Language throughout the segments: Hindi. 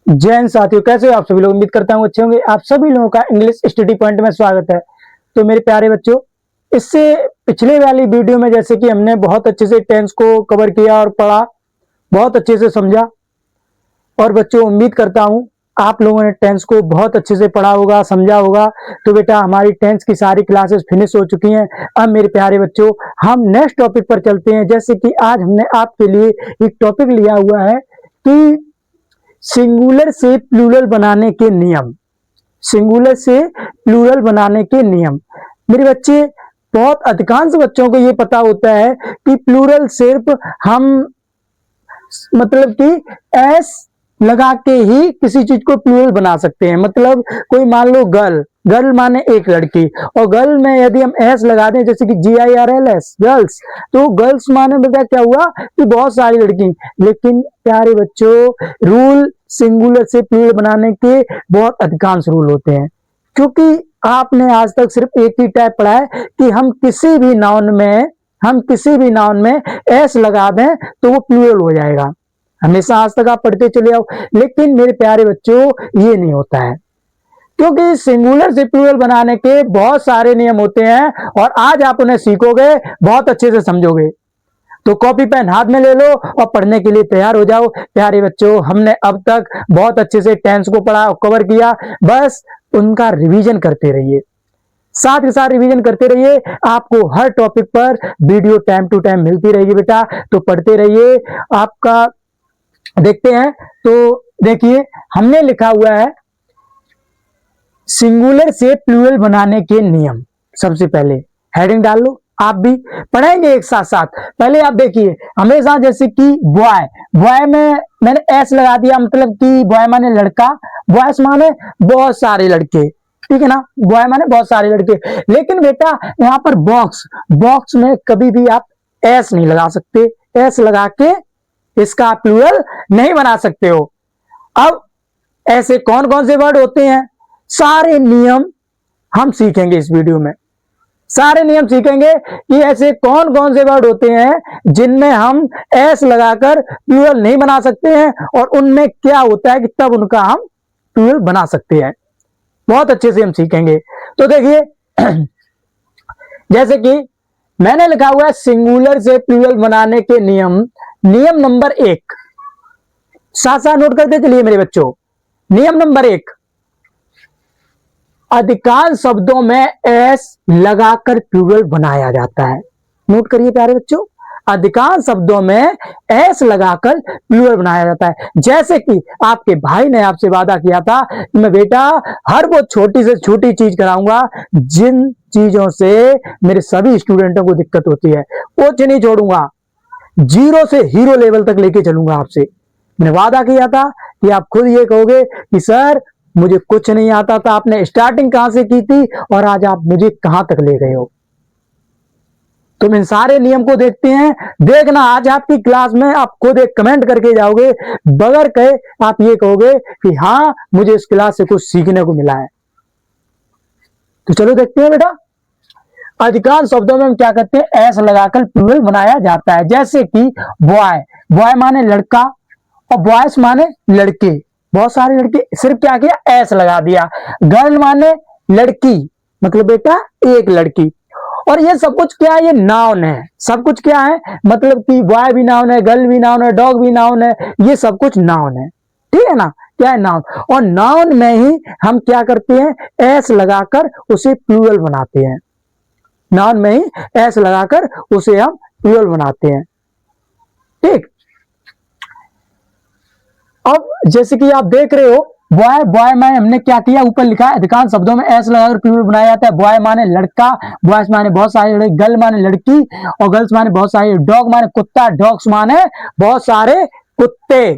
जैन साथियों, कैसे हो आप सभी लोग। उम्मीद करता हूँ अच्छे होंगे। आप सभी लोगों का इंग्लिश स्टडी पॉइंट में स्वागत है। तो मेरे प्यारे बच्चों, इससे पिछले वाली वीडियो में जैसे कि हमने बहुत अच्छे से टेंस को कवर किया और पढ़ा, बहुत अच्छे से समझा। और बच्चों, उम्मीद करता हूँ आप लोगों ने टेंस को बहुत अच्छे से पढ़ा होगा, समझा होगा। तो बेटा, हमारी टेंस की सारी क्लासेस फिनिश हो चुकी हैं। अब मेरे प्यारे बच्चों, हम नेक्स्ट टॉपिक पर चलते हैं। जैसे कि आज हमने आपके लिए एक टॉपिक लिया हुआ है कि सिंगुलर से प्लूरल बनाने के नियम। सिंगुलर से प्लूरल बनाने के नियम। मेरे बच्चे, बहुत अधिकांश बच्चों को ये पता होता है कि प्लूरल सिर्फ हम मतलब कि एस लगा के ही किसी चीज को प्लूरल बना सकते हैं। मतलब कोई मान लो गर्ल, गर्ल माने एक लड़की, और गर्ल में यदि हम एस लगा दें, जैसे कि GIRLS गर्ल्स, तो गर्ल्स माने बेटा क्या हुआ कि बहुत सारी लड़की। लेकिन प्यारे बच्चों, रूल सिंगुलर से प्लूरल बनाने के बहुत अधिकांश रूल होते हैं, क्योंकि आपने आज तक सिर्फ एक ही टाइप पढ़ा है कि हम किसी भी नाउन में एस लगा दें तो वो प्लूरल हो जाएगा। हमेशा आज तक आप पढ़ते चले आओ। लेकिन मेरे प्यारे बच्चों, ये नहीं होता है, क्योंकि सिंगुलर से प्लूरल बनाने के बहुत सारे नियम होते हैं और आज आप उन्हें सीखोगे, बहुत अच्छे से समझोगे। तो कॉपी पेन हाथ में ले लो और पढ़ने के लिए तैयार हो जाओ। प्यारे बच्चों, हमने अब तक बहुत अच्छे से टेंस को पढ़ा और कवर किया। बस उनका रिवीजन करते रहिए, साथ ही साथ रिवीजन करते रहिए। आपको हर टॉपिक पर वीडियो टाइम टू टाइम मिलती रहेगी बेटा, तो पढ़ते रहिए। आपका देखते हैं, तो देखिए हमने लिखा हुआ है सिंगुलर से प्लूरल बनाने के नियम। सबसे पहले हेडिंग डाल लो, आप भी पढ़ेंगे एक साथ साथ। पहले आप देखिए, हमेशा जैसे कि बॉय, बॉय में मैंने एस लगा दिया, मतलब कि बॉय माने लड़का, बॉयस माने बहुत सारे लड़के, ठीक है ना। बॉय माने बहुत सारे लड़के। लेकिन बेटा यहाँ पर बॉक्स, बॉक्स में कभी भी आप एस नहीं लगा सकते। एस लगा के इसका प्लूरल नहीं बना सकते हो। अब ऐसे कौन कौन से वर्ड होते हैं, सारे नियम हम सीखेंगे इस वीडियो में। सारे नियम सीखेंगे कि ऐसे कौन कौन से वर्ड होते हैं जिनमें हम एस लगाकर प्लूरल नहीं बना सकते हैं, और उनमें क्या होता है कि तब उनका हम प्लूरल बना सकते हैं। बहुत अच्छे से हम सीखेंगे। तो देखिए, जैसे कि मैंने लिखा हुआ है सिंगुलर से प्लूरल बनाने के नियम। नियम नंबर 1, साथ साथ नोट करते चलिए मेरे बच्चों। नियम नंबर 1, अधिकांश शब्दों में एस लगाकर प्लूरल बनाया जाता है। नोट करिए प्यारे बच्चों, अधिकांश शब्दों में एस लगाकर प्लूरल बनाया जाता है। जैसे कि आपके भाई ने आपसे वादा किया था कि मैं बेटा हर वो छोटी से छोटी चीज कराऊंगा जिन चीजों से मेरे सभी स्टूडेंटों को दिक्कत होती है, कुछ नहीं छोड़ूंगा, जीरो से हीरो लेवल तक लेके चलूंगा आपसे। मैंने वादा किया था कि आप खुद ये कहोगे कि सर मुझे कुछ नहीं आता था, आपने स्टार्टिंग कहां से की थी और आज आप मुझे कहां तक ले गए हो। तुम इन सारे नियम को देखते हैं, देखना आज आपकी क्लास में आप खुद एक कमेंट करके जाओगे, बगैर कहे आप ये कहोगे कि हाँ मुझे इस क्लास से कुछ सीखने को मिला है। तो चलो देखते हैं बेटा, अधिकांश शब्दों में हम क्या करते हैं, एस लगाकर प्लूरल बनाया जाता है। जैसे कि बॉय, बॉय माने लड़का और बॉयस माने लड़के, बहुत सारे लड़के, सिर्फ क्या किया, एस लगा दिया। गर्ल माने लड़की, मतलब बेटा एक लड़की। और ये सब कुछ क्या है, ये नाउन है। सब कुछ क्या है, मतलब कि बॉय भी नाउन है, गर्ल भी नाउन है, डॉग भी नाउन है, ये सब कुछ नाउन है, ठीक है ना। क्या है, नाउन। और नाउन में ही हम क्या करते हैं, एस लगाकर उसे प्लूरल बनाते हैं। नाउन में ही एस लगाकर उसे हम प्लूरल बनाते हैं, ठीक। अब जैसे कि आप देख रहे हो, बॉय, बॉय में हमने क्या किया, ऊपर लिखा है अधिकांश शब्दों में एस लगाकर प्लूरल बनाया जाता है। बॉय माने लड़का, बॉयस माने बहुत सारे लड़के, गर्ल माने लड़की, और गर्ल्स माने बहुत सारे, डॉग माने कुत्ता, डॉग्स माने बहुत सारे कुत्ते।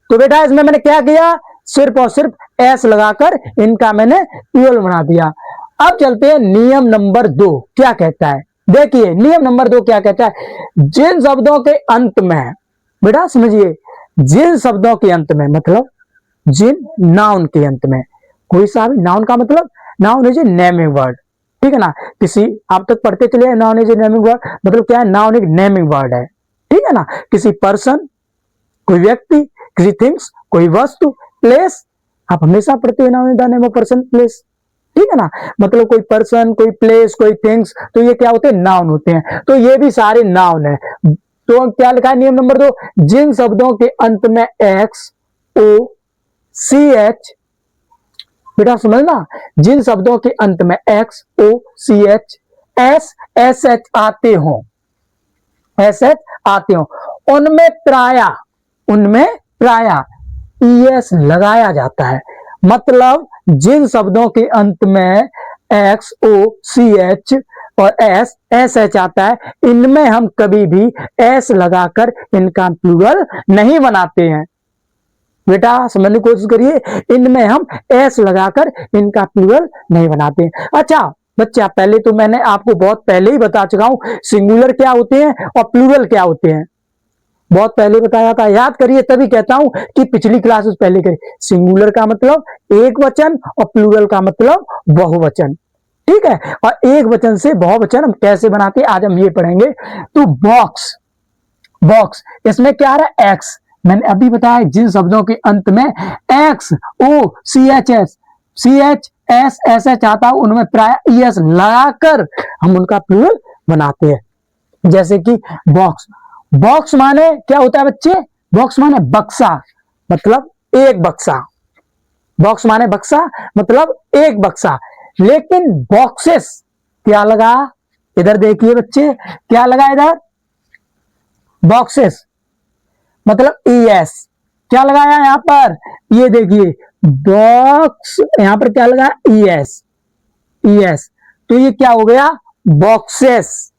तो बेटा इसमें मैंने क्या किया, सिर्फ और सिर्फ एस लगाकर इनका मैंने प्लूरल बना दिया। अब चलते हैं नियम नंबर 2 क्या कहता है। देखिए नियम नंबर 2 क्या कहता है, जिन शब्दों के अंत में, बेटा समझिए, जिन शब्दों के अंत में, मतलब जिन नाउन के अंत में, कोई सा भी नाउन का मतलब, noun is a naming word, ठीक है ना। किसी, आप तक पढ़ते चले, noun is a naming word, मतलब क्या है, नाउन एक नेमिंग वर्ड है, ठीक है ना। किसी पर्सन, कोई व्यक्ति, किसी थिंग्स, कोई वस्तु, प्लेस, आप हमेशा पढ़ते हो noun in the name of person place, ठीक है ना। मतलब कोई पर्सन, कोई प्लेस, कोई थिंग्स, तो ये क्या होते हैं, नाउन होते हैं। तो ये भी सारे नाउन है। तो क्या लिखा है नियम नंबर 2, जिन शब्दों के अंत में एक्स ओ सी एच, बेटा समझना, जिन शब्दों के अंत में X O C H S S H आते हो, एस एच आते हो, उनमें प्राया ईएस लगाया जाता है। मतलब जिन शब्दों के अंत में एक्स ओ सी एच और एस एस एच आता है, इनमें हम कभी भी एस लगाकर इनका प्लूरल नहीं बनाते हैं। बेटा समझने की कोशिश करिए, इनमें हम एस लगाकर इनका प्लूरल नहीं बनाते हैं। अच्छा बच्चा, पहले तो मैंने आपको बहुत पहले ही बता चुका हूं सिंगुलर क्या होते हैं और प्लूरल क्या होते हैं, बहुत पहले बताया था, याद करिए, तभी कहता हूं कि पिछली क्लासेस पहले करिए। सिंगुलर का मतलब एक वचन और प्लूरल का मतलब बहुवचन, ठीक है। और एक वचन से बहुवचन हम कैसे बनाते हैं आज हम ये पढ़ेंगे। तो बॉक्स, बॉक्स इसमें क्या आ रहा है, एक्स, मैंने अभी बताया जिन शब्दों के अंत में X O C H S S H आता है, उनमें प्राय ईएस लगाकर हम उनका प्लूरल बनाते हैं। जैसे कि बॉक्स, बॉक्स माने क्या होता है बच्चे, बॉक्स माने बक्सा, मतलब एक बक्सा, बॉक्स माने बक्सा मतलब एक बक्सा। लेकिन बॉक्सेस क्या लगा, इधर देखिए बच्चे, क्या लगा इधर, बॉक्सेस मतलब ईएस, क्या लगाया यहां पर, ये देखिए बॉक्स, यहां पर क्या लगा, ईएस, ईएस, तो ये क्या हो गया, बॉक्सेस,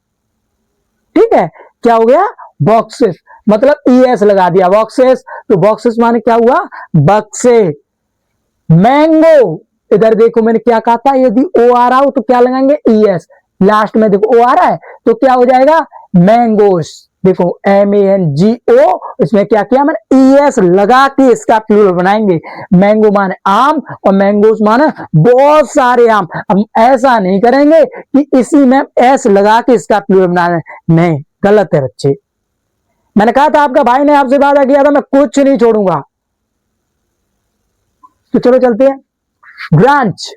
ठीक है, क्या हो गया, बॉक्सेस, मतलब ईएस लगा दिया, बॉक्सेस। तो बॉक्सेस माने क्या हुआ, बक्से। मैंगो, इधर देखो मैंने क्या कहा था, यदि ओ आ रहा हो तो क्या लगाएंगे, ईएस, लास्ट में देखो ओ आ रहा है तो क्या हो जाएगा, मैंगोस, देखो MANGO, इसमें क्या किया मैंने, ईएस लगा के इसका प्लूरल बनाएंगे। मैंगो माने आम और मैंगोस माने बहुत सारे आम। हम ऐसा नहीं करेंगे कि इसी में एस लगा के इसका प्लूरल बनाना, नहीं, गलत है बच्चे। मैंने कहा था, आपका भाई ने आपसे वादा किया था मैं कुछ नहीं छोड़ूंगा। तो चलो चलते हैं। ब्रांच,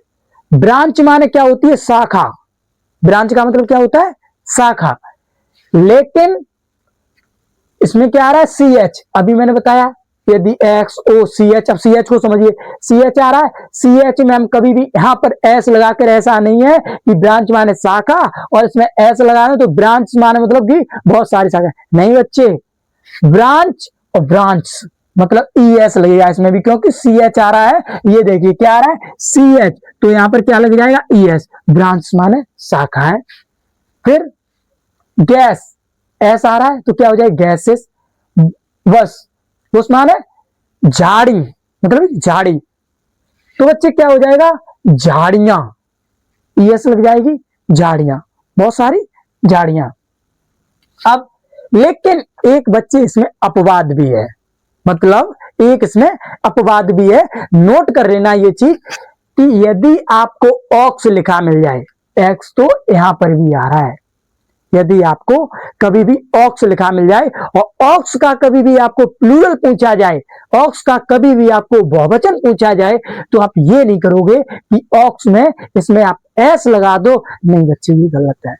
ब्रांच माने क्या होती है, शाखा, ब्रांच का मतलब क्या होता है, शाखा। लेकिन इसमें क्या आ रहा है, सी एच, अभी मैंने बताया यदि एक्स ओ सी एच, अब सी एच को समझिए, सी एच आ रहा है, सी एच में हम कभी भी यहां पर एस लगाकर, ऐसा नहीं है कि ब्रांच माने शाखा और इसमें एस लगाना तो ब्रांच माने मतलब कि बहुत सारी शाखा, नहीं बच्चे, ब्रांच और ब्रांच मतलब ईएस लगेगा इसमें भी, क्योंकि सी एच आ रहा है, ये देखिए क्या आ रहा है, सी एच, तो यहां पर क्या लग जाएगा, ईएस, ब्रांच माने शाखा है। फिर गैस, एस आ रहा है तो क्या हो जाएगा, गैसेस, बस, बस माने झाड़ी, मतलब झाड़ी, तो बच्चे क्या हो जाएगा, झाड़ियां, ईएस लग जाएगी, झाड़ियां, बहुत सारी झाड़ियां। अब लेकिन एक बच्चे इसमें अपवाद भी है, मतलब एक इसमें अपवाद भी है, नोट कर लेना ये चीज कि यदि आपको ऑक्स लिखा मिल जाए, एक्स तो यहां पर भी आ रहा है, यदि आपको कभी भी ऑक्स लिखा मिल जाए और ऑक्स का कभी भी आपको प्लूरल पूछा जाए, ऑक्स का कभी भी आपको बहुवचन पूछा जाए, तो आप ये नहीं करोगे कि ऑक्स में इसमें आप एस लगा दो, नहीं बच्चे ये गलत है,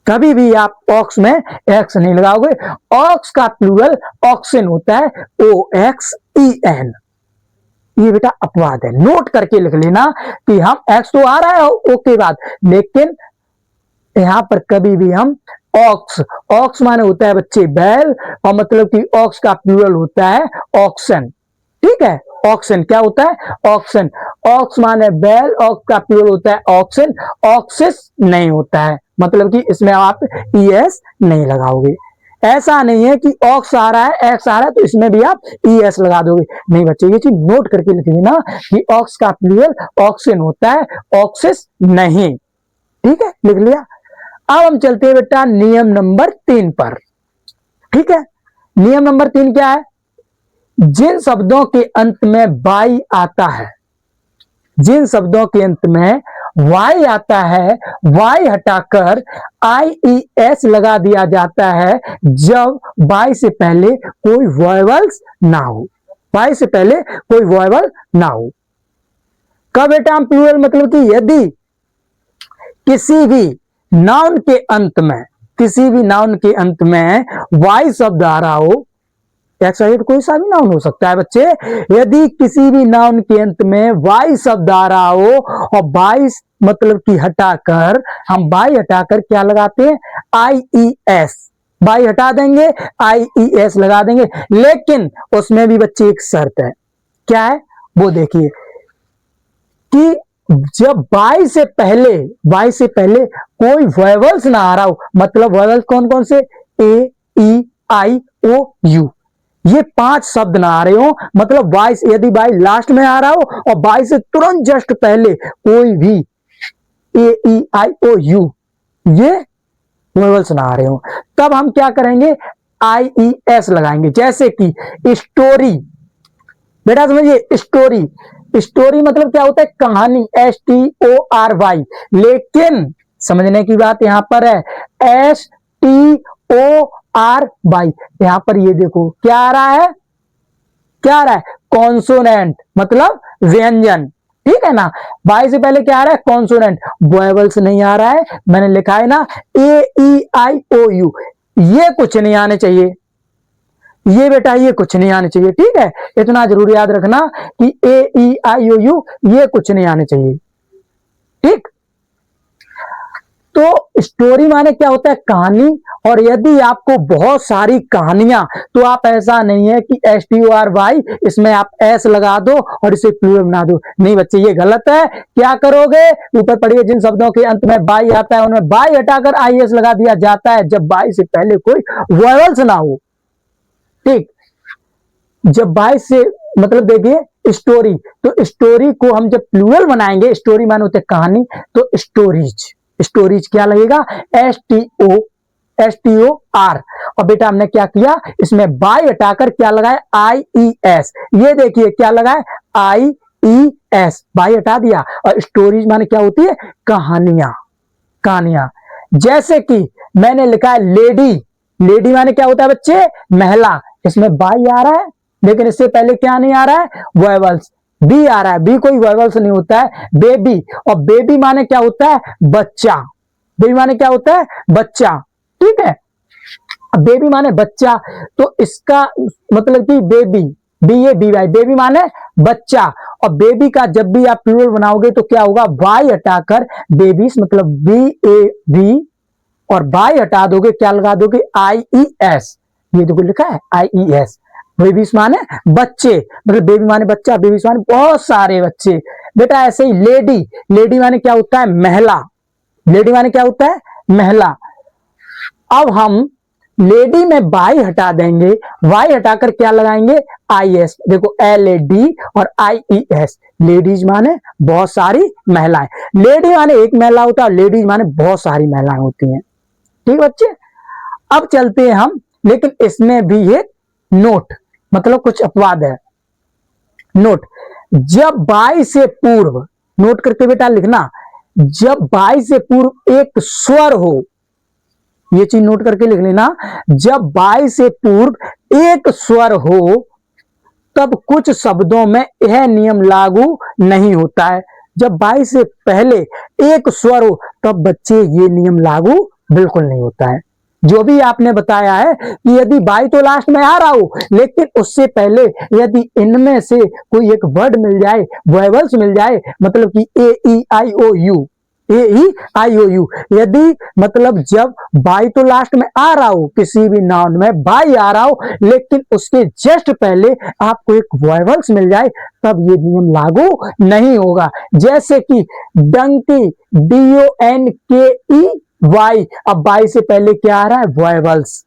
कभी भी आप ऑक्स में एक्स नहीं लगाओगे। ऑक्स का प्लूरल ऑक्सिन होता है, OXEN, ये बेटा अपवाद है, नोट करके लिख लेना कि हम एक्स तो आ रहा है ओके बाद, लेकिन यहां पर कभी भी हम ऑक्स, ऑक्स माने होता है बच्चे बैल, और मतलब कि ऑक्स का प्लूरल होता है ऑक्सन, ठीक है, ऑक्सन क्या होता है, ऑक्सन, ऑक्स माने बैल, ऑक्स का प्लूरल होता है ऑक्सन, ऑक्सिस नहीं होता है, मतलब कि इसमें आप ईएस नहीं लगाओगे। ऐसा नहीं है कि ऑक्स आ रहा है, एक्स आ रहा है तो इसमें भी आप ईएस लगा दोगे, नहीं बच्चे, ये चीज नोट करके लिख लेना कि ऑक्स का प्लूरल ऑक्सिन होता है, ऑक्सिस नहीं, ठीक है, लिख लिया। अब हम चलते हैं बेटा नियम नंबर 3 पर, ठीक है। नियम नंबर 3 क्या है, जिन शब्दों के अंत में बाई आता है, जिन शब्दों के अंत में वाई आता है, वाई हटाकर IES लगा दिया जाता है जब वाई से पहले कोई वॉयवल्स ना हो, बाई से पहले कोई वॉयवल ना हो। कब बेटा हम प्लूरल मतलब कि यदि किसी भी नाउन के अंत में, किसी भी नाउन के अंत में वाई शब्द आ रहा हो, एक्साइड कोई सा भी नाउन हो सकता है बच्चे, यदि किसी भी नाउन के अंत में वाई शब्द आ रहा हो और बाई मतलब कि हटाकर, हम बाई हटाकर क्या लगाते हैं, आई ई एस, बाई हटा देंगे आई ई एस लगा देंगे। लेकिन उसमें भी बच्चे एक शर्त है, क्या है वो देखिए कि जब बाई से पहले कोई वॉयवल्स ना आ रहा हो, मतलब वॉयवल्स कौन कौन से, ए ई आई ओ यू, ये 5 शब्द ना आ रहे हो, मतलब बाई, यदि बाई लास्ट में आ रहा हो और बाई से तुरंत जस्ट पहले कोई भी ए ई आई ओ यू ये वॉयवल्स ना आ रहे हो, तब हम क्या करेंगे, आई ई एस लगाएंगे। जैसे कि स्टोरी, बेटा समझिए स्टोरी, स्टोरी मतलब क्या होता है, कहानी, S T O R Y, लेकिन समझने की बात यहां पर है, S T O R Y, यहां पर ये देखो क्या आ रहा है, क्या आ रहा है, कॉन्सोनेंट मतलब व्यंजन, ठीक है ना। बाई से पहले क्या आ रहा है, कॉन्सोनेंट, वॉयवल्स नहीं आ रहा है, मैंने लिखा है ना ए ई आई ओ यू, ये कुछ नहीं आने चाहिए, ये बेटा ये कुछ नहीं आने चाहिए, ठीक है, इतना जरूर याद रखना कि ए ई आई ओ यू ये कुछ नहीं आने चाहिए, ठीक। तो स्टोरी माने क्या होता है, कहानी, और यदि आपको बहुत सारी कहानियां, तो आप ऐसा नहीं है कि S T O R Y इसमें आप एस लगा दो और इसे प्लूरल बना दो, नहीं बच्चे ये गलत है। क्या करोगे, ऊपर पढ़िए, जिन शब्दों के अंत में बाई आता है उनमें बाई हटाकर आई एस लगा दिया जाता है जब बाई से पहले कोई वॉयवल्स ना हो, ठीक। जब बाई से मतलब देखिए स्टोरी, तो स्टोरी को हम जब प्लूरल बनाएंगे, स्टोरी माने होते कहानी, तो स्टोरीज, स्टोरीज क्या लगेगा, एस टी ओ आर, और बेटा हमने क्या किया, इसमें बाई हटाकर क्या लगाया, आई ई एस, ये देखिए क्या लगाए, आई ई एस, बाई हटा दिया, और स्टोरीज माने क्या होती है, कहानियां, कहानियां। जैसे कि मैंने लिखा है लेडी, लेडी माने क्या होता है बच्चे, महिला, इसमें बाई आ रहा है लेकिन इससे पहले क्या नहीं आ रहा है, वॉयवल्स, बी आ रहा है, बी कोई वॉयवल्स नहीं होता है, बेबी, और बेबी माने क्या होता है, बच्चा, बेबी माने क्या होता है, बच्चा, ठीक है, बेबी माने बच्चा, तो इसका मतलब कि baby, B A B Y, baby माने बच्चा, और बेबी का जब भी आप प्लूरल बनाओगे तो क्या होगा, वाई हटाकर बेबीज मतलब बी ए बी, और बाई हटा दोगे क्या लगा दोगे, आई ई एस, ये देखो लिखा है आई ई एस, बेबीज माने बच्चे, मतलब बेबी माने बच्चा, बेबीज माने बहुत सारे बच्चे। बेटा ऐसे ही लेडी, लेडी माने क्या होता है, महिला, लेडी माने क्या होता है, महिला। अब हम लेडी में बाई हटा देंगे, वाई हटाकर क्या लगाएंगे, आई एस, देखो एल ए डी और आई ई एस, लेडीज माने बहुत सारी महिलाएं, लेडी माने एक महिला होता है, लेडीज माने बहुत सारी महिलाएं होती हैं, ठीक बच्चे। अब चलते हैं हम, लेकिन इसमें भी एक नोट, मतलब कुछ अपवाद है, नोट, जब बाई से पूर्व, नोट करके बेटा लिखना, जब बाई से पूर्व एक स्वर हो, ये चीज नोट करके लिख लेना, जब बाई से पूर्व एक स्वर हो तब कुछ शब्दों में यह नियम लागू नहीं होता है। जब बाई से पहले एक स्वर हो तब बच्चे ये नियम लागू बिल्कुल नहीं होता है। जो भी आपने बताया है कि यदि बाई तो लास्ट में आ रहा हो, लेकिन उससे पहले यदि इनमें से कोई एक वर्ड मिल जाए, वॉयवल्स मिल जाए, मतलब कि ए ई आई ओ you, A E I O you, यदि मतलब जब बाई तो लास्ट में आ रहा हो, किसी भी नाउन में बाई आ रहा हो, लेकिन उसके जस्ट पहले आपको एक वॉयवल्स मिल जाए, तब ये नियम लागू नहीं होगा। जैसे कि डंकी, डी ओ एन के ई वाई, अब बाई से पहले क्या आ रहा है, वॉयवल्स,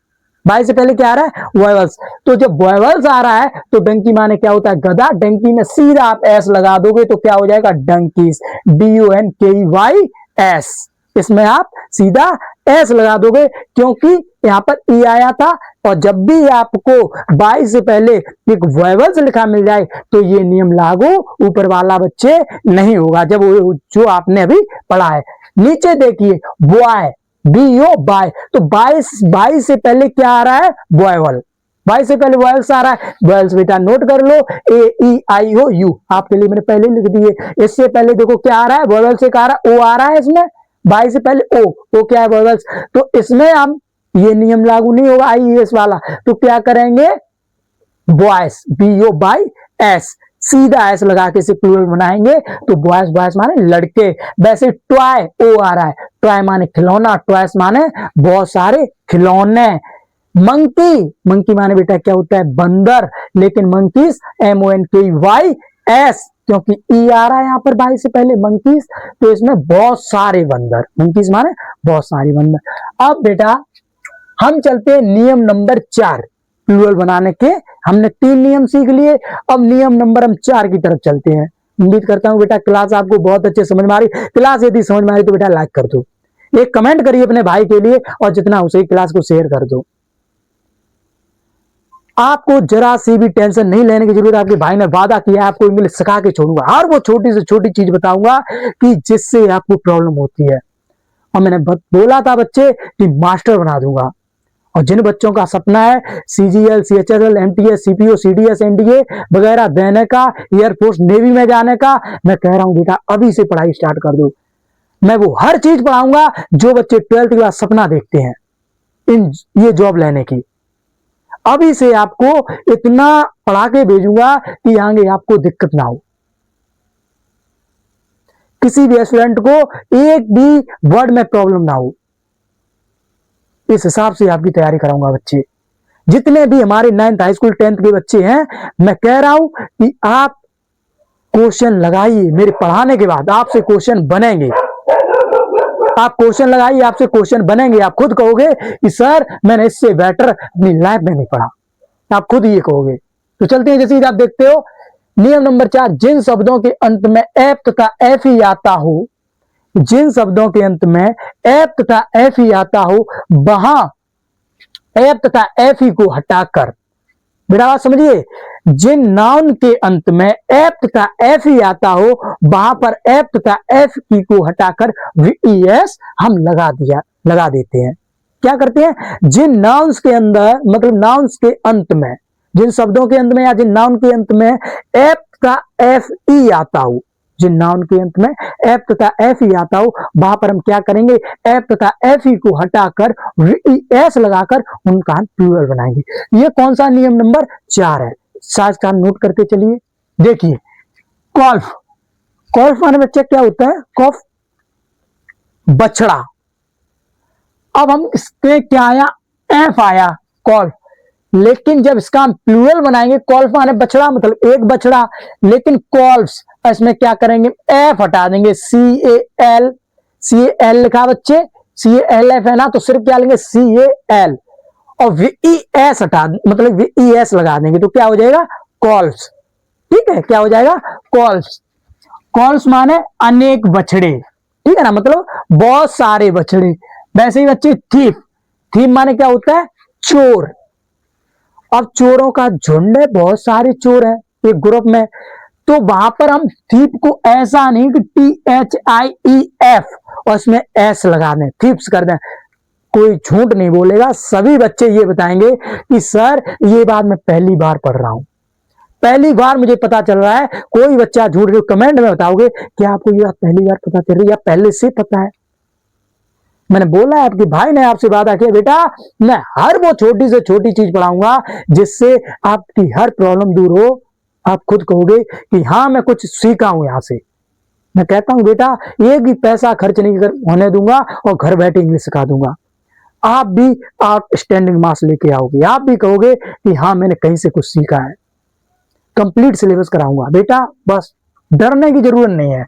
बाई से पहले क्या आ रहा है, वॉयवल्स, तो जब वॉयवल्स आ रहा है तो डंकी माने क्या होता है, गधा, डंकी में सीधा आप एस लगा दोगे तो क्या हो जाएगा, डंकीज, डी ओ एन के ई वाई एस, इसमें आप सीधा एस लगा दोगे क्योंकि यहां पर ई आया था, और जब भी आपको बाई से पहले एक वॉयवल्स लिखा मिल जाए तो ये नियम लागू ऊपर वाला बच्चे नहीं होगा, जब जो आपने अभी पढ़ा है। नीचे देखिए बॉय, बी ओ बाय, तो बाई से पहले क्या आ रहा है, वॉयवल, वाई से पहले वॉयल्स आ रहा है, वॉयल्स बेटा नोट कर लो, ए ई आई ओ यू, आपके लिए मैंने पहले लिख दिए। इससे पहले देखो क्या आ रहा है, वॉयल्स से आ रहा है, ओ आ रहा है इसमें, वाई से पहले ओ क्या है वॉयल्स, तो इसमें हम ये नियम लागू नहीं होगा IES वाला, तो क्या करेंगे, बॉयस BO बाई एस, सीधा एस लगा के इसे प्लूरल बनाएंगे, तो बॉयस बॉयस माने लड़के। वैसे टॉय ओ आ रहा है, टॉय माने खिलौना, टॉयस माने बहुत सारे खिलौने। मंकी, मंकी माने बेटा क्या होता है, बंदर, लेकिन मंकीज MONKEYS, क्योंकि ई आ रहा है यहाँ पर बाई से पहले मंकीज, तो इसमें बहुत सारे बंदर, मंकीज माने बहुत सारे बंदर। अब बेटा हम चलते हैं नियम नंबर 4 प्लूरल बनाने के। हमने 3 नियम सीख लिए, अब नियम नंबर हम 4 की तरफ चलते हैं। उम्मीद करता हूं बेटा क्लास आपको बहुत अच्छे समझ में आ रही। क्लास यदि समझ में आ रही तो बेटा लाइक कर दो, एक कमेंट करिए अपने भाई के लिए, और जितना उसे क्लास को शेयर कर दो। आपको जरा सी भी टेंशन नहीं लेने की जरूरत। आपके भाई ने वादा किया आपको इंग्लिश सिखा के छोड़ूंगा, हर वो छोटी से छोटी चीज बताऊंगा कि जिससे आपको प्रॉब्लम होती है। और मैंने बोला था बच्चे कि मास्टर बना दूंगा, और जिन बच्चों का सपना है CGL CHSL MTS CPO CDS NDA वगैरह देने का, एयरफोर्स नेवी में जाने का, मैं कह रहा हूं बेटा अभी से पढ़ाई स्टार्ट कर दो। मैं वो हर चीज पढ़ाऊंगा जो बच्चे 12th के बाद सपना देखते हैं इन ये जॉब लेने की। अभी से आपको इतना पढ़ा के भेजूंगा कि आगे आपको दिक्कत ना हो, किसी भी स्टूडेंट को एक भी वर्ड में प्रॉब्लम ना हो। इस हिसाब से आपकी तैयारी कराऊंगा बच्चे। जितने भी हमारे 9th हाई स्कूल 10th के बच्चे हैं, मैं कह रहा हूं कि आप क्वेश्चन लगाइए, मेरे पढ़ाने के बाद आपसे क्वेश्चन बनेंगे। आप क्वेश्चन लगाइए, आपसे क्वेश्चन बनेंगे। आप खुद कहोगे कि सर मैंने इससे बेटर अपनी लाइफ में नहीं पढ़ा, आप खुद ये कहोगे। तो चलते हैं, जैसे आप देखते हो नियम नंबर 4, जिन शब्दों के अंत में एफ तथा एफ ही आता हो, जिन शब्दों के अंत में एफ तथा एफ ही आता हो, वहां एफ तथा एफ ही को हटाकर, बेटा बात समझिए, जिन नाउन के अंत में एफ तथा एफ ही आता हो वहां पर एफ तथा एफ की को हटाकर VES हम लगा देते हैं। क्या करते हैं, जिन नाउन्स के अंदर, मतलब नाउन्स के अंत में, जिन शब्दों के अंत में या जिन नाउन के अंत में एफ तथा एफ ई आता हो, जिन नाउन के अंत में एफ तथा एफ ही आता हो वहां पर हम क्या करेंगे, एफ तथा एफ ही को हटाकर VES लगाकर उनका हम प्लूरल बनाएंगे। ये कौन सा नियम नंबर 4 है, साथ साथ नोट करते चलिए। देखिए कॉल्फ, कॉल्फ माने बच्चे क्या होता है, कॉफ बछड़ा। अब हम इसके क्या आया, एफ आया कॉल्फ, लेकिन जब इसका हम प्लूरल बनाएंगे, कॉल्फ माने बछड़ा मतलब एक बछड़ा, लेकिन कॉल्फ्स इसमें क्या करेंगे, एफ हटा देंगे, CAL लिखा बच्चे, CALF है ना, तो सिर्फ क्या लेंगे CAL, और VES हटा मतलब VES लगा देंगे, तो क्या हो जाएगा कॉल्फ्स। ठीक है, क्या हो जाएगा कॉल्फ्स। कॉल्फ्स माने अनेक बछड़े, ठीक है ना, मतलब बहुत सारे बछड़े। वैसे ही बच्चे थीफ, थीफ माने क्या होता है, चोर। अब चोरों का झुंड है, बहुत सारे चोर हैं एक ग्रुप में, तो वहां पर हम थीप को ऐसा नहीं कि THIEF और इसमें S लगा दें, थीप्स कर दें, कोई झूठ नहीं बोलेगा। सभी बच्चे ये बताएंगे कि सर ये बात मैं पहली बार पढ़ रहा हूं, पहली बार मुझे पता चल रहा है। कोई बच्चा झूठ के कमेंट में बताओगे कि आपको ये बात पहली बार पता चल रही है या पहले से पता है। मैंने बोला है, आपके भाई ने आपसे वादा किया बेटा मैं हर वो छोटी से छोटी चीज पढ़ाऊंगा जिससे आपकी हर प्रॉब्लम दूर हो। आप खुद कहोगे कि हाँ मैं कुछ सीखा हूं यहां से। मैं कहता हूं बेटा एक भी पैसा खर्च नहीं होने दूंगा और घर बैठे इंग्लिश सिखा दूंगा। आप भी आउटस्टैंडिंग मार्क्स लेके आओगे, आप भी कहोगे कि हाँ मैंने कहीं से कुछ सीखा है। कंप्लीट सिलेबस कराऊंगा बेटा, बस डरने की जरूरत नहीं है।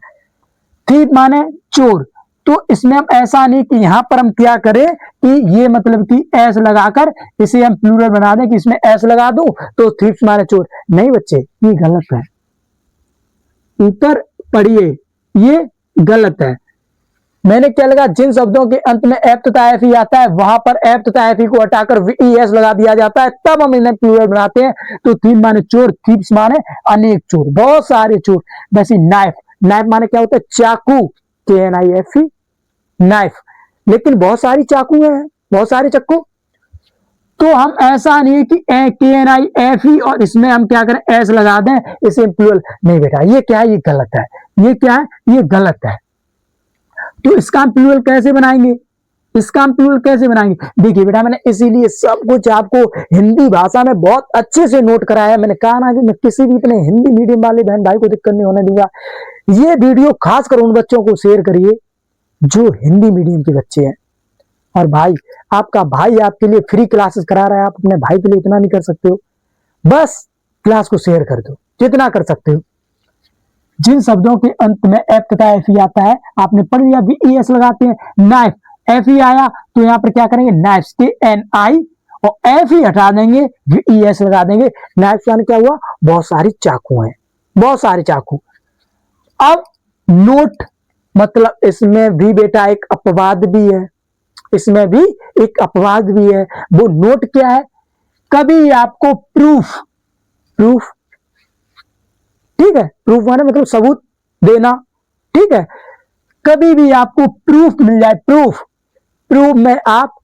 थीप माने चोर, तो इसमें हम ऐसा नहीं कि यहां पर हम क्या करें कि ये मतलब कि एस लगाकर इसे हम प्लूरल बना दें कि इसमें एस लगा दूं तो थीप्स माने चोर। नहीं बच्चे, ये गलत है, उत्तर पढ़िए, ये गलत है। मैंने क्या लगा, जिन शब्दों के अंत में एफ तथा एफ ही आता है वहां पर एफ तथा एफ ही को हटाकर VES लगा दिया जाता है, तब हम इन्हें प्लूरल बनाते हैं। तो थीप माने चोर, थीप्स माने अनेक चोर, बहुत सारे चोर। वैसे नाइफ, नाइफ माने क्या होता है, चाकू, KNIFE नाइफ, लेकिन बहुत सारी चाकू हैं, बहुत सारे चाकू। तो हम ऐसा नहीं है कि KNI FE और इसमें हम क्या करें S लगा दें, इसे प्लूरल नहीं बेटा, ये क्या है, ये गलत है, ये क्या है, ये गलत है। तो इसका हम प्लूरल कैसे बनाएंगे, इसका हम प्लूरल कैसे बनाएंगे? देखिए बेटा, मैंने इसीलिए सब कुछ आपको हिंदी भाषा में बहुत अच्छे से नोट कराया। मैंने कहा ना कि मैं किसी भी अपने हिंदी मीडियम वाले बहन भाई को दिक्कत नहीं होने दूंगा। ये वीडियो खासकर उन बच्चों को शेयर करिए जो हिंदी मीडियम के बच्चे हैं। और भाई, आपका भाई आपके लिए फ्री क्लासेस करा रहा है, आप अपने भाई के लिए इतना नहीं कर सकते हो? बस क्लास को शेयर कर दो जितना कर सकते हो। जिन शब्दों के अंत में एफ तथा FE आता है, आपने पढ़ लिया, VES लगाते हैं। नाइफ, FE आया तो यहाँ पर क्या करेंगे, नाइफ्स के NI और FE हटा देंगे, VES लगा देंगे। नाइफ्स यानी क्या हुआ, बहुत सारी चाकू हैं, बहुत सारे चाकू। अब नोट, मतलब इसमें भी बेटा एक अपवाद भी है, इसमें भी एक अपवाद भी है। वो नोट क्या है, कभी आपको प्रूफ, प्रूफ ठीक है, प्रूफ माने मतलब सबूत देना, ठीक है, कभी भी आपको प्रूफ मिल जाए, प्रूफ, प्रूफ में आप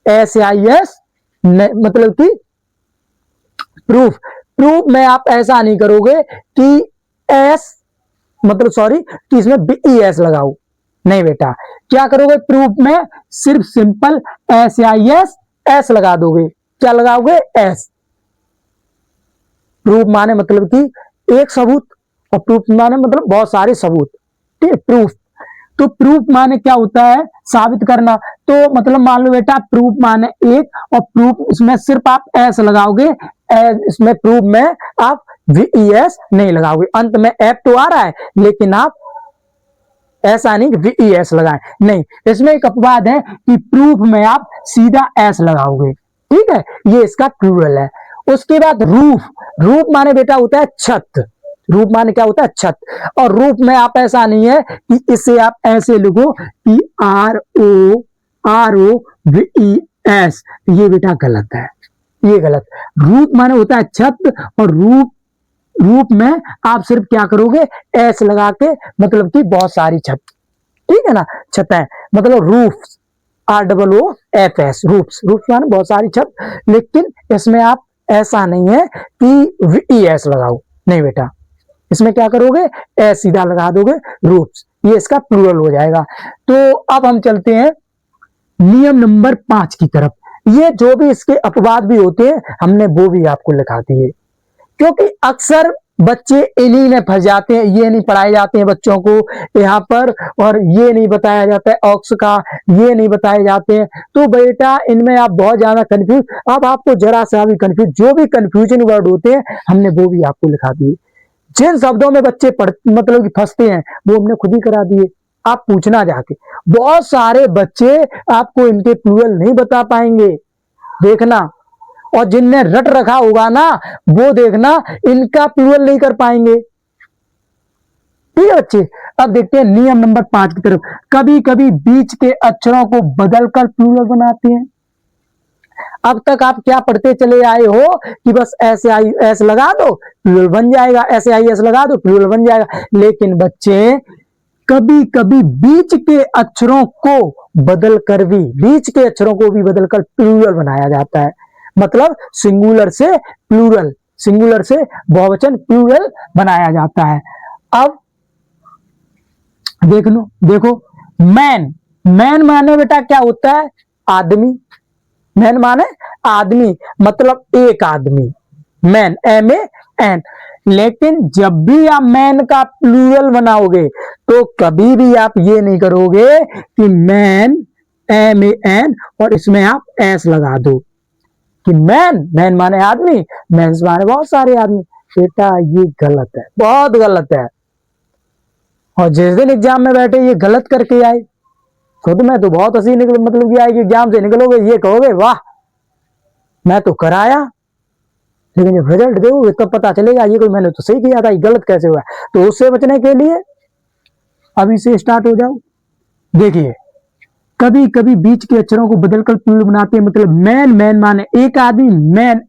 SIS मतलब कि प्रूफ, प्रूफ में आप ऐसा नहीं करोगे कि S मतलब सॉरी कि इसमें VES लगाओ, नहीं बेटा। क्या करोगे, प्रूफ में सिर्फ सिंपल SIS S लगा दोगे। क्या लगाओगे, S। प्रूफ माने मतलब कि एक सबूत, और प्रूफ माने मतलब बहुत सारे सबूत, ठीक है, प्रूफ। तो प्रूफ माने क्या होता है, साबित करना। तो मतलब मान लो बेटा, प्रूफ माने एक, और प्रूफ इसमें सिर्फ आप S लगाओगे, इसमें प्रूफ में आप VES नहीं लगाओगे। अंत में F तो आ रहा है, लेकिन आप ऐसा नहीं कि VES लगाएं, नहीं। इसमें एक अपवाद है कि प्रूफ में आप सीधा S लगाओगे, ठीक है, ये इसका प्लूरल है। उसके बाद रूफ, रूफ माने बेटा होता है छत, रूफ माने क्या होता है, छत। और रूफ में आप ऐसा नहीं है कि इसे आप ऐसे लिखो कि ROVES, ये बेटा गलत है, ये गलत। रूफ माने होता है छत, और रूफ, रूप में आप सिर्फ क्या करोगे, S लगा के, मतलब कि बहुत सारी छत, ठीक है ना, छतें, मतलब रूफ, ROOFS, रूफ्स, रूफ्स माने बहुत सारी छत। लेकिन इसमें आप ऐसा नहीं है कि VES लगाओ, नहीं बेटा, इसमें क्या करोगे, S सीधा लगा दोगे, रूफ्स, ये इसका प्लूरल हो जाएगा। तो अब हम चलते हैं नियम नंबर 5 की तरफ। ये जो भी इसके अपवाद भी होते हैं, हमने वो भी आपको लिखा दिए, क्योंकि अक्सर बच्चे इन्हीं में फंस जाते हैं। ये नहीं पढ़ाए जाते हैं बच्चों को यहाँ पर, और ये नहीं बताया जाता है ऑक्स का, ये नहीं बताए जाते हैं। तो बेटा इनमें आप बहुत ज्यादा कंफ्यूज, अब आपको जरा सा भी कंफ्यूज, जो भी कंफ्यूजन वर्ड होते हैं हमने वो भी आपको लिखा दिए। जिन शब्दों में बच्चे पढ़ मतलब कि फंसते हैं वो हमने खुद ही करा दिए। आप पूछना जाके, बहुत सारे बच्चे आपको इनके प्लूरल नहीं बता पाएंगे, देखना। और जिनने रट रखा होगा ना, वो देखना इनका प्लूरल नहीं कर पाएंगे, ठीक है बच्चे। अब देखते हैं नियम नंबर 5 की तरफ। कभी कभी बीच के अक्षरों को बदलकर प्लूरल बनाते हैं। अब तक आप क्या पढ़ते चले आए हो कि बस SIS लगा दो प्लूरल बन जाएगा, SIS लगा दो प्लूरल बन जाएगा। लेकिन बच्चे कभी कभी बीच के अक्षरों को बदलकर भी, बीच के अक्षरों को भी बदलकर प्लूरल बनाया जाता है। मतलब सिंगुलर से प्लूरल, सिंगुलर से बहुवचन प्लूरल बनाया जाता है। अब देख लो, देखो, मैन, मैन माने बेटा क्या होता है, आदमी। मैन माने आदमी, मतलब एक आदमी, मैन, MAN। लेकिन जब भी आप मैन का प्लूरल बनाओगे तो कभी भी आप ये नहीं करोगे कि मैन, MAN, और इसमें आप S लगा दो कि मैन, मैन माने आदमी, मैन माने बहुत सारे आदमी। बेटा ये गलत है, बहुत गलत है। और जिस दिन एग्जाम में बैठे ये गलत करके आए, खुद में तो बहुत हंसी निकल, मतलब कि आएगी, एग्जाम से निकलोगे ये कहोगे वाह मैं तो कराया, लेकिन जब रिजल्ट देखोगे तब पता चलेगा ये कोई मैंने तो सही किया था, ये गलत कैसे हुआ। तो उससे बचने के लिए अभी से स्टार्ट हो जाओ। देखिए, कभी कभी बीच के अक्षरों को बदलकर प्लूरल बनाते हैं। मतलब मैन, मैन माने एक आदमी, मैन,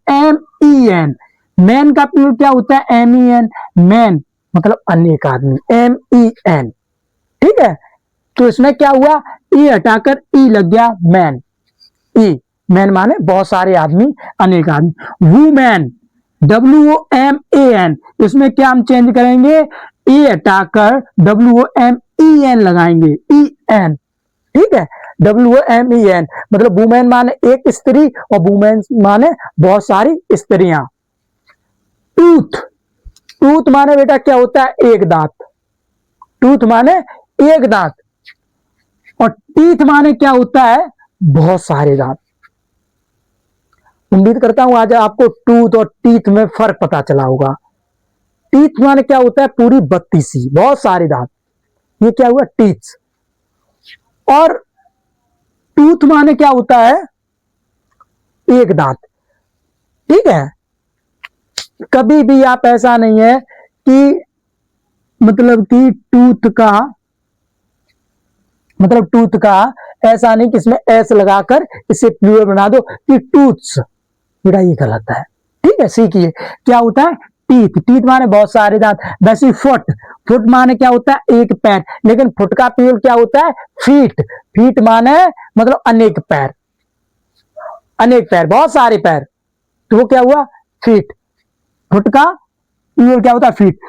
MEN। मैन का प्लूरल क्या होता है, MEN। मैन मतलब अनेक आदमी, MEN, ठीक है। तो इसमें क्या हुआ, ई हटाकर ई लग गया मैन, ई मैन माने बहुत सारे आदमी, अनेक आदमी। वुमेन, WOMAN, इसमें क्या हम चेंज करेंगे, ए हटाकर WOMEN लगाएंगे, EN, ठीक है। WOMEN मतलब वुमेन माने एक स्त्री और वुमेन माने बहुत सारी स्त्रियां। टूथ, टूथ माने बेटा क्या होता है, एक दांत। टूथ माने एक दांत, और टीथ माने क्या होता है, बहुत सारे दांत। उम्मीद करता हूं आज आपको टूथ और टीथ में फर्क पता चला होगा। टीथ माने क्या होता है, पूरी 32 बहुत सारे दांत, ये क्या हुआ, टीथ। और टूथ माने क्या होता है, एक दांत, ठीक है। कभी भी आप ऐसा नहीं है कि मतलब कि टूथ का ऐसा नहीं कि इसमें एस लगाकर इसे प्लूरल बना दो कि टूथ्स, बेटा ये गलत है, ठीक है। सीखिए क्या होता है, टीथ, टीथ माने बहुत सारे दांत। वैसे फुट, फुट माने क्या होता है, एक पैर, लेकिन फुट का प्लूरल क्या होता है, फीट, फीट माने मतलब अनेक पैर, अनेक पैर, बहुत सारे पैर, तो वो क्या हुआ, फीट। फुट का प्लूरल क्या होता है, फीट।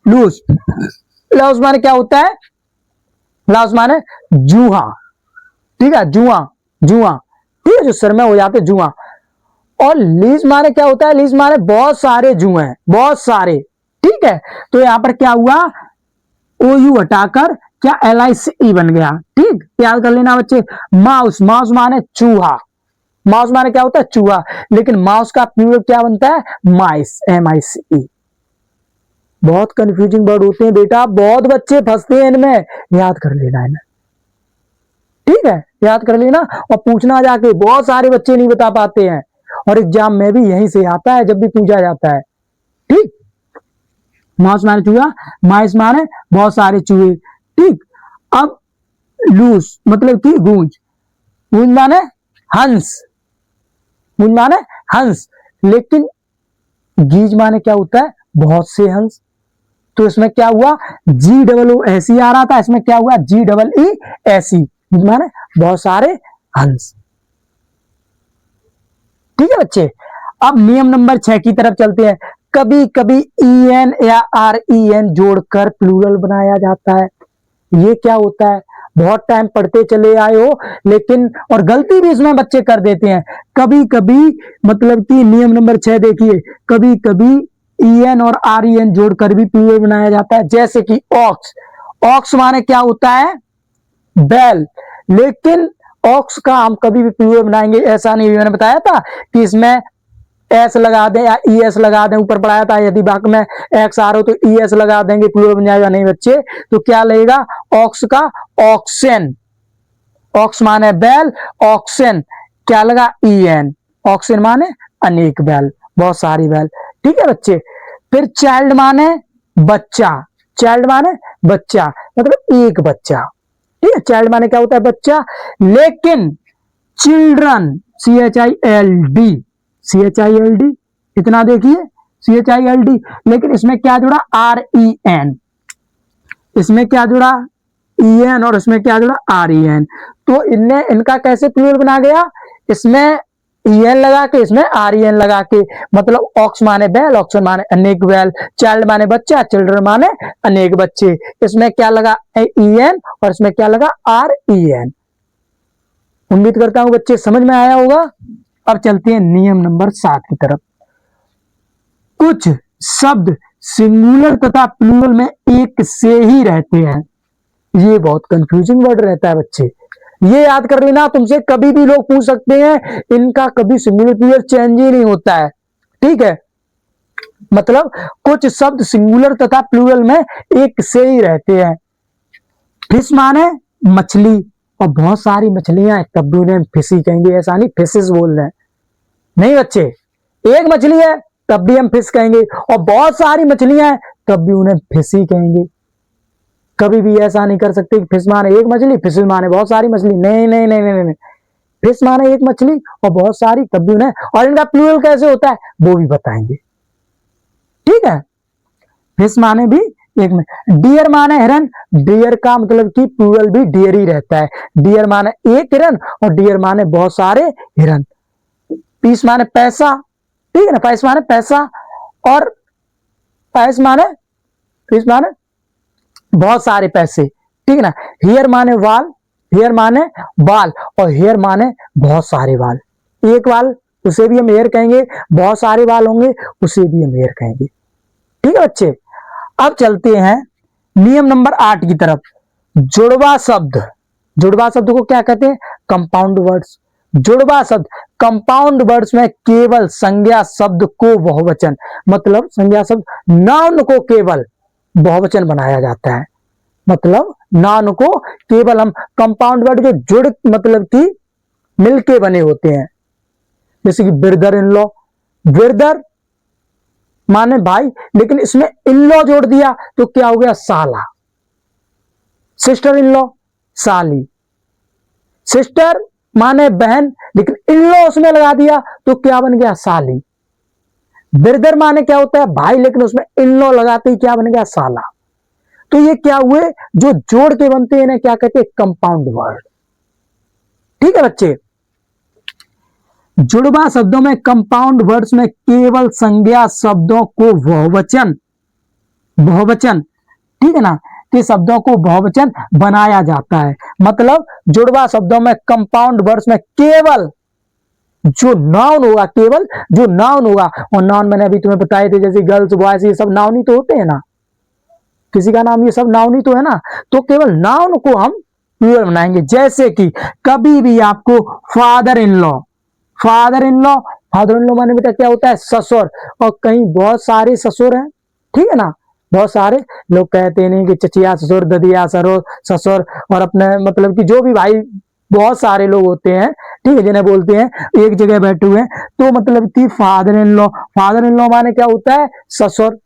लूज, लूज माने क्या होता है, लूज माने जूहा, ठीक है, जुआ, जुआ, ठीक है, जो सर में हो जाते जुआ। और लीज माने क्या होता है, लीज माने बहुत सारे जुए, बहुत सारे, ठीक है। तो यहां पर क्या हुआ, OU हटाकर क्या LICE बन गया, ठीक, याद कर लेना बच्चे। माउस, माउस माने चूहा, माउस माने क्या होता है, चूहा, लेकिन माउस का प्लूरल क्या बनता है, माइस, MICE। बहुत कंफ्यूजिंग वर्ड होते हैं बेटा, बहुत बच्चे फंसते हैं इनमें, याद कर लेना इन्हें, ठीक है, याद कर लेना। और पूछना जाके, बहुत सारे बच्चे नहीं बता पाते हैं, और एग्जाम में भी यहीं से आता है जब भी पूछा जाता है, ठीक। माउस माने चूहा, माइस माने बहुत सारे चूहे, ठीक। अब लूज मतलब कि गूंज, गूंज माने हंस, गूंज माने हंस, लेकिन गीज माने क्या होता है, बहुत से हंस। तो इसमें क्या हुआ, GOOSE आ रहा था, इसमें क्या हुआ, GEESE, माने बहुत सारे हंस, ठीक है बच्चे। अब नियम नंबर 6 की तरफ चलते हैं। कभी कभी EN या REN जोड़कर प्लूरल बनाया जाता है, ये क्या होता है, बहुत टाइम पढ़ते चले आए हो, लेकिन और गलती भी इसमें बच्चे कर देते हैं। कभी कभी मतलब कि नियम नंबर 6 देखिए, कभी कभी EN और REN जोड़कर भी प्लूरल बनाया जाता है, जैसे कि ऑक्स, ऑक्स माने क्या होता है, बैल, लेकिन ऑक्स का हम कभी भी प्लूरल बनाएंगे ऐसा नहीं, मैंने बताया था कि इसमें एस लगा दें या ES लगा दें, ऊपर पढ़ाया था, यदि वाक्य में एक्स आ रहा हो तो ES लगा देंगे, प्लूरल बन जाएगा, नहीं बच्चे। तो क्या लगेगा, ऑक्स का ऑक्सेन, ऑक्स माने बैल, ऑक्सेन क्या लगा, EN, ऑक्सेन माने अनेक बैल, बहुत सारी बैल, ठीक है बच्चे। फिर चाइल्ड माने बच्चा, चाइल्ड माने बच्चा मतलब एक बच्चा, ठीक है, चाइल्ड माने क्या होता है, बच्चा। लेकिन चिल्ड्रन, CHILD, इतना देखिए, CHILD, लेकिन इसमें क्या जुड़ा, REN, इसमें क्या जुड़ा, EN, और इसमें क्या जुड़ा, REN। तो इनका कैसे प्लूरल बना गया, इसमें EN लगा के, इसमें REN लगा के, मतलब ऑक्स माने बैल, ऑक्सन माने अनेक बैल, चाइल्ड माने बच्चा, चिल्ड्रन माने अनेक बच्चे, इसमें क्या लगा, EN, और इसमें क्या लगा, REN। उम्मीद करता हूं बच्चे समझ में आया होगा। अब चलते हैं नियम नंबर 7 की तरफ। कुछ शब्द सिंगुलर तथा प्लूरल में एक से ही रहते हैं, ये बहुत कंफ्यूजिंग वर्ड रहता है बच्चे, ये याद कर लेना, तुमसे कभी भी लोग पूछ सकते हैं, इनका कभी सिंगुलर प्लूरल चेंज ही नहीं होता है, ठीक है। मतलब कुछ शब्द सिंगुलर तथा प्लूरल में एक से ही रहते हैं। फिश माने मछली, और बहुत सारी मछलियां हैं तब भी उन्हें फिशी कहेंगे, ऐसा नहीं फिशेस बोल रहे हैं, नहीं बच्चे, एक मछली है तब भी हम फिश कहेंगे, और बहुत सारी मछलियां हैं तब भी उन्हें फिशी कहेंगे। कभी भी ऐसा नहीं कर सकते कि फिश माने एक मछली, फिश माने बहुत सारी मछली, नहीं नहीं नहीं नहीं नहीं, फिश माने एक मछली और बहुत सारी तब भी उन्हें, और इनका प्लूरल कैसे होता है वो भी बताएंगे, ठीक है। फिश माने भी एक में, डियर माने हिरन, डियर का मतलब कि प्लूरल भी डियर ही रहता है, डियर माने एक हिरन और डियर माने बहुत सारे हिरन। पीस माने पैसा, ठीक है ना, पैस माने पैसा, और पैस माने पीस माने बहुत सारे पैसे, ठीक है ना। हेयर माने वाल, हेयर माने बाल, और हेयर माने बहुत सारे बाल। एक बाल उसे भी हम हेयर कहेंगे, बहुत सारे बाल होंगे उसे भी हम हेयर कहेंगे, ठीक है बच्चे। अब चलते हैं नियम नंबर 8 की तरफ। जुड़वा शब्द, जुड़वा शब्द को क्या कहते हैं? Compound words. जुड़वा शब्द कंपाउंड वर्ड्स में केवल संज्ञा शब्द को बहुवचन, मतलब संज्ञा शब्द नाउन को केवल बहुवचन बनाया जाता है। मतलब नाउन को केवल हम कंपाउंड वर्ड जो जुड़ मतलब कि मिलके बने होते हैं, जैसे कि ब्रदर इन लॉ, ब्रदर माने भाई, लेकिन इसमें इन लॉ जोड़ दिया तो क्या हो गया? साला। सिस्टर इन लॉ, साली। सिस्टर माने बहन, लेकिन इन लॉ उसमें लगा दिया तो क्या बन गया? साली। ब्रदर माने क्या होता है? भाई, लेकिन उसमें इन लॉ लगाते ही क्या बन गया? साला। तो ये क्या हुए? जो जोड़ के बनते हैं ना, क्या कहते हैं? कंपाउंड वर्ड, ठीक है बच्चे। जुड़वा शब्दों में कंपाउंड वर्ड्स में केवल संज्ञा शब्दों को बहुवचन, बहुवचन, ठीक है ना, के शब्दों को बहुवचन बनाया जाता है। मतलब जुड़वा शब्दों में कंपाउंड वर्ड्स में केवल जो नाउन होगा, केवल जो नाउन होगा, और नाउन मैंने अभी तुम्हें बताए थे, जैसे गर्ल्स बॉयज ये सब नाउन ही तो होते हैं ना, किसी का नाम ये सब नाउन ही तो है ना। तो केवल नाउन को हम प्लूरल बनाएंगे। जैसे कि कभी भी आपको father in law, father in law, father in law माने बेटा क्या होता है? ससुर। और कहीं बहुत सारे ससुर हैं, ठीक है ना, बहुत सारे लोग कहते नहीं कि चचिया ससुर, ददिया सरो ससुर, और अपने मतलब कि जो भी भाई बहुत सारे लोग होते हैं, ठीक है, जिन्हें बोलते हैं एक जगह बैठे हुए हैं, तो मतलब कि father in law, father in law माने क्या होता है? ससुर,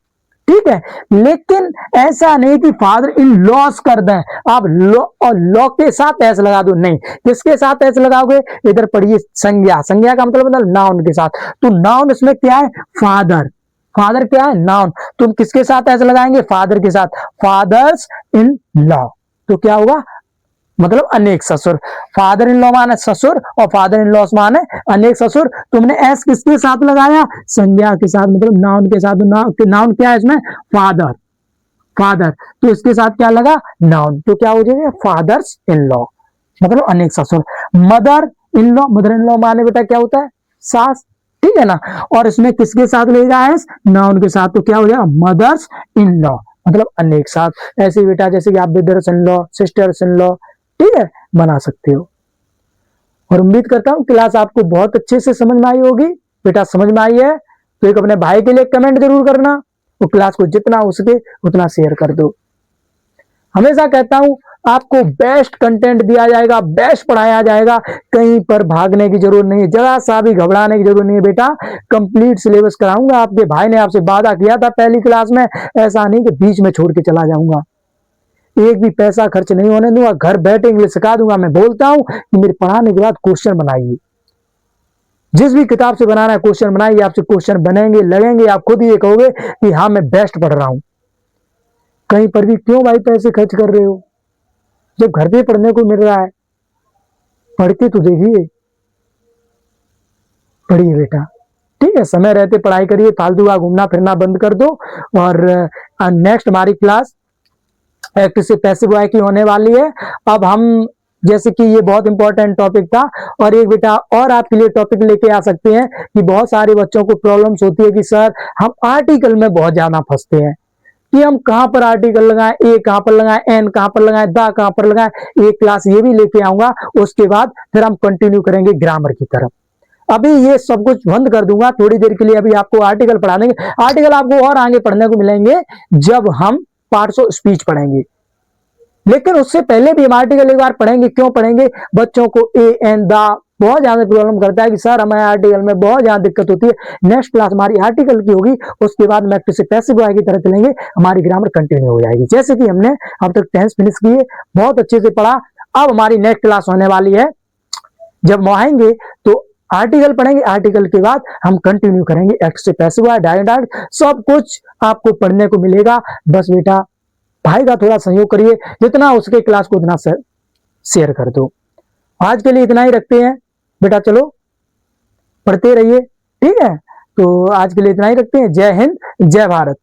ठीक है। लेकिन ऐसा नहीं कि फादर इन लॉस कर दें आप, लॉ और लॉ के साथ एस लगा दो, नहीं। किसके साथ एस लगाओगे? इधर पढ़िए संज्ञा, संज्ञा का मतलब नाउन के साथ। तो नाउन इसमें क्या है? फादर, फादर क्या है? नाउन। तुम किसके साथ एस लगाएंगे? फादर के साथ, फादर्स इन लॉ। तो क्या होगा? मतलब अनेक ससुर। फादर इन लॉ माने ससुर और फादर इन लॉस माने अनेक ससुर। तुमने एस किसके साथ लगाया? संज्ञा के साथ, मतलब नाउन के साथ। नाउन क्या है इसमें? Father, father. तो इसके साथ क्या लगा? नाउन। तो क्या हो जाएगा? फादर्स इन लॉ, मतलब अनेक ससुर। Mother in law, mother in law माने बेटा क्या होता है? सास, ठीक है ना। और इसमें किसके साथ लगेगा? एस, नाउन के साथ। तो क्या हो जाएगा? मदर्स इन लॉ, मतलब अनेक साथ। ऐसे बेटा जैसे कि आप brothers in law, sisters in law, ठीक है, बना सकते हो। और उम्मीद करता हूं क्लास आपको बहुत अच्छे से समझ में आई होगी। बेटा समझ में आई है तो एक अपने भाई के लिए कमेंट जरूर करना, और क्लास को जितना हो सके उतना शेयर कर दो। हमेशा कहता हूं आपको बेस्ट कंटेंट दिया जाएगा, बेस्ट पढ़ाया जाएगा, कहीं पर भागने की जरूरत नहीं है, जरा सा भी घबराने की जरूरत नहीं है। बेटा कंप्लीट सिलेबस कराऊंगा। आपके भाई ने आपसे वादा किया था पहली क्लास में, ऐसा नहीं कि बीच में छोड़ के चला जाऊंगा। एक भी पैसा खर्च नहीं होने दूंगा, घर बैठे इंग्लिश सिखा दूंगा। मैं बोलता हूं कि मेरे पढ़ाने के बाद क्वेश्चन बनाइए, जिस भी किताब से बनाना है क्वेश्चन बनाइए, आपसे क्वेश्चन बनेंगे, लगेंगे, आप खुद ही ये कहोगे कि हाँ मैं बेस्ट पढ़ रहा हूं। कहीं पर भी क्यों भाई पैसे खर्च कर रहे हो, जब घर पे पढ़ने को मिल रहा है? पढ़ के तो देखिए, पढ़िए बेटा, ठीक है। समय रहते पढ़ाई करिए, फालतू का घूमना फिरना बंद कर दो। और नेक्स्ट हमारी क्लास एक्टिव से पैसिव वॉइस की होने वाली है। अब हम जैसे कि ये बहुत इंपॉर्टेंट टॉपिक था, और एक बेटा और आपके लिए टॉपिक लेके आ सकते हैं कि बहुत सारे बच्चों को प्रॉब्लम्स होती है कि सर हम आर्टिकल में बहुत ज्यादा फंसते हैं कि हम कहां पर आर्टिकल लगाएं, ए कहां पर लगाएं, एन कहां पर लगाएं, दा कहां पर लगाएं। एक क्लास ये भी लेके आऊंगा, उसके बाद फिर हम कंटिन्यू करेंगे ग्रामर की तरफ। अभी ये सब कुछ बंद कर दूंगा थोड़ी देर के लिए, अभी आपको आर्टिकल पढ़ा देंगे। आर्टिकल आपको और आगे पढ़ने को मिलेंगे जब हम पार्ट्स ऑफ स्पीच पढ़ेंगे, लेकिन उससे पहले भी हम आर्टिकल एक बार पढ़ेंगे। क्यों पढ़ेंगे? बच्चों को ए एन दा बहुत ज्यादा प्रॉब्लम करता है कि सर हमें आर्टिकल में बहुत ज्यादा दिक्कत होती है। नेक्स्ट क्लास हमारी आर्टिकल की होगी, उसके बाद हम एक्टिव से पैसिव वॉइस की तरह चलेंगे, हमारी ग्रामर कंटिन्यू हो जाएगी। जैसे कि हमने अब तक टेंस फिनिश किए, बहुत अच्छे से पढ़ा। अब हमारी नेक्स्ट क्लास होने वाली है, जब हम आएंगे तो आर्टिकल पढ़ेंगे, आर्टिकल के बाद हम कंटिन्यू करेंगे एक्टिव से पैसिव वॉइस, डायरेक्ट, सब कुछ आपको पढ़ने को मिलेगा। बस बेटा भाई का थोड़ा सहयोग करिए, जितना उसके क्लास को उतना शेयर कर दो। आज के लिए इतना ही रखते हैं बेटा, चलो पढ़ते रहिए, ठीक है। तो आज के लिए इतना ही रखते हैं। जय हिंद, जय भारत।